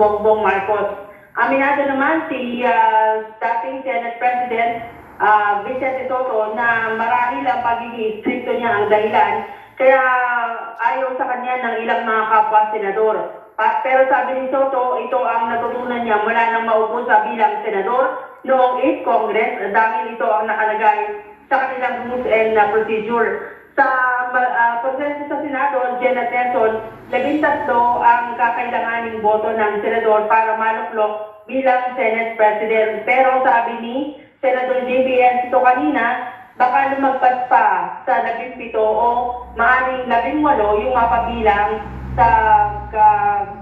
Bongbong Marcos. Aminado naman si dating Senate President Vicente Sotto na marahil ang pagiging stricto niya ang dahilan kaya ayaw sa kanya ng ilang mga kapwa senador. Pero sabi ni Sotto, ito ang natutunan niya mula nang maupo sa bilang senador noong 8th Congress dahil ito ang nakalagay sa kanilang rules and procedure. Sa proseso sa Senado, Jenna Nelson, 13 ang kakailanganing boto ng senador para maluklok bilang Senate President. Pero sabi ni Senator JBN Sito kanina, baka lumagpas pa sa 17 o maaaring 18 yung mapabilang sa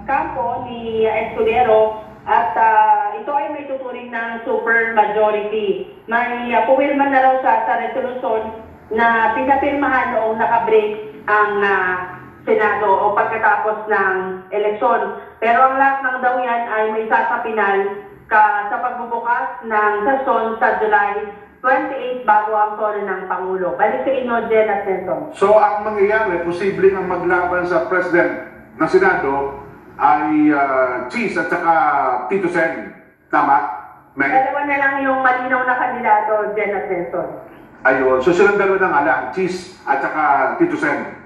kampo ni Escudero at ito ay may tuturing ng super majority. May puwirman na raw siya sa resolusyon na pinapirmahan noong nakabreak ang Senado o pagkatapos ng eleksyon. Pero ang lahat ng daw yan ay may sasapinal sa pagbubukas ng sesyon sa July 28 bago ang tono ng Pangulo. Balik sa inyo, Jen at Nelson. So ang mangyayari, posibleng ang maglaban sa President ng Senado ay Cheese at saka Tito Sen. Tama? May? Dalawa na lang yung malinaw na kandidato, Jen at Nelson. Ayun. So silang dalawa ng alam, Cheese at saka Tito Sen.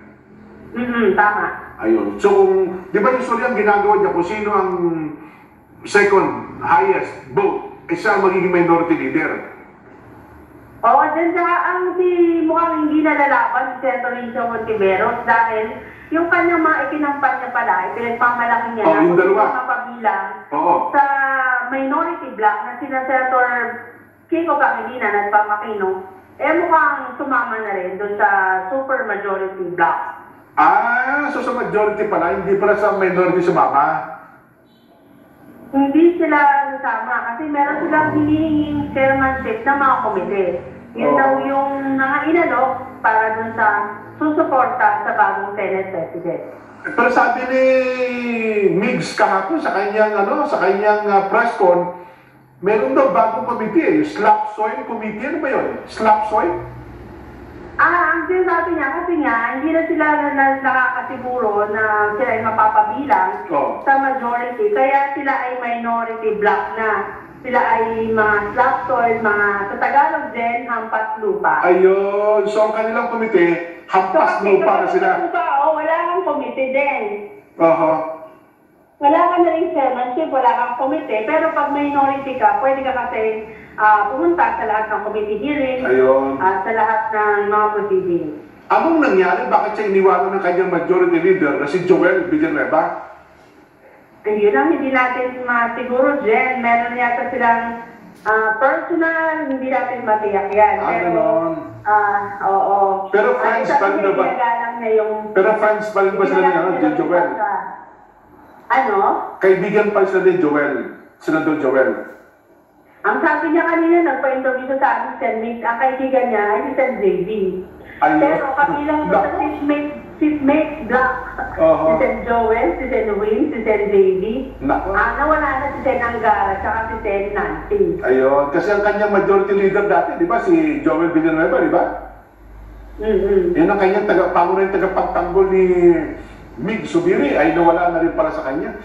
Tama. Ayun. So kung, di ba usually ang ginagawa niya kung sino ang second highest vote, siya ang magiging minority leader. Oo, dyan ang mukhang hindi nalalaban si Senator Rincio Hontiveros dahil yung kanyang mga ikinampanya pala, pinagpamalaki niya na yung dalawa mapabilang Oo. sa minority bloc na sina Senator Kiko Pangilinan at Pamakino, mukhang sumama na rin doon sa super majority bloc. So sa majority pala, hindi pala sa minority sumama? Hindi sila nasama kasi meron silang hinihinging chairmanship ng mga komite. Yun daw yung mga inalok para dun sa susuporta sa bagong Senate President. Pero sabi ni Migs kahapon sa kanyang press con, meron daw bagong komite, Slap Soil Committee. Ano ba yun? Slap Soil? Ang sinasabi niya, kasi nga, hindi na sila nakakasiguro na sila ay mapapabilang sa majority. Kaya sila ay minority bloc na. Sila ay mga slap soil, mga sa Tagalog din, hampas lupa. Ayun. So ang kanilang komite, hampas lupa na sila. Wala kang komite din. Wala ka na rin chairmanship, wala kang komite. Pero pag minority ka, pwede ka kasi pumunta sa lahat ng committee hearing, sa lahat ng mga proceedings. Anong nangyari? Bakit siya iniwanan ng kanyang majority leader na si Joel Villanueva? Yun ang hindi natin masiguro, Jen. Meron yata silang personal, hindi natin matiyak yan. Pero, oo. Pero friends pa rin ba? Pero friends pa rin ba sila ni Joel? Ano? Kaibigan pa sila ni Joel, Senador Joel. Ang sabi niya kanina, nagpa-interview sa amin, Senmate, ang kaibigan niya ay si Sen JV. Pero kabilang ko sa seatmate block, si Sen Joel, si Sen Win, si Sen JV. Nawala na si Sen Angara, saka si Sen Nancy. Ayun, kasi ang kanyang majority leader dati, di ba, si Joel Villanueva, di ba? Yan ang kanyang pangunahing tagapagtanggol ni Mig Subiri ay nawala na rin para sa kanya.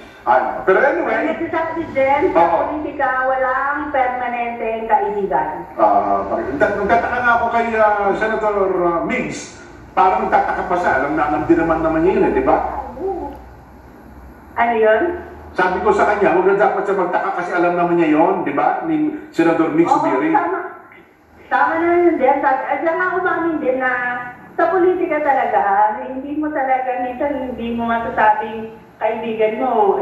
Pero anyway... Kasi sabi din, sa politika, walang permanenteng kaibigan. Nagtataka nga ako kay Senator Migs. Parang nagtataka pa siya. Alam din naman niya yun, di ba? Ano yun? Sabi ko sa kanya, huwag na dapat siya magtaka kasi alam naman niya yun, di ba? Ni Senator Mig Subiri. Tama na yun din. Diyan nga umamin din na sa politika talaga, hindi mo talaga, minsan hindi mo masasabing kaibigan mo,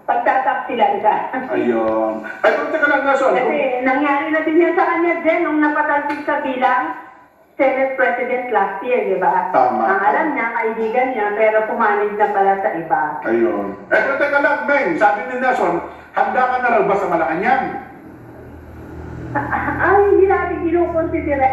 pagtataksilan ka. Ayun. Ay, kung teka lang, Nason. Kasi nangyari na din yan sa kanya, Jen, nung napatalsik sa bilang Senate President last year, di ba? Tama. Ang alam niya, kaibigan niya, pero pumanig na pala sa iba. Ayun. Eh, kung teka lang, Meng, sabi ni Nason, handa ka na raw ba sa Malacanang? Ay, hindi natin kinukonsidera.